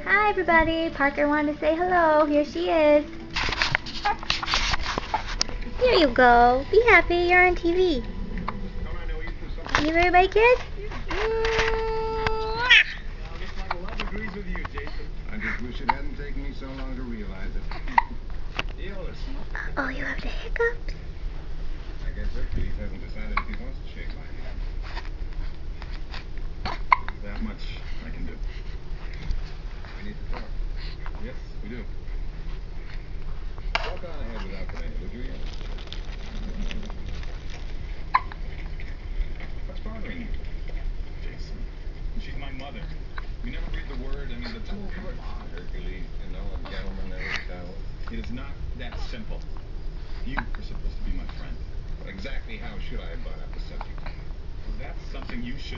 Hi everybody, Parker wanted to say hello. Here she is. Here you go. Be happy, you're on TV. Give everybody a kiss? I just wish it hadn't taken me so long to realize it. Oh, you have the hiccups? I guess Hercules hasn't decided if he wants to shake my hand. There's that much I can do. We need to talk. Yes, we do. Walk on ahead without delay, would you? What's bothering you? Jason, she's my mother. You never read the word, I mean, the two of her. Hercules, you know, a gentleman never tells. It is not that simple. You are supposed to be my friend. But exactly how should I have brought up the subject? Well, that's something you should.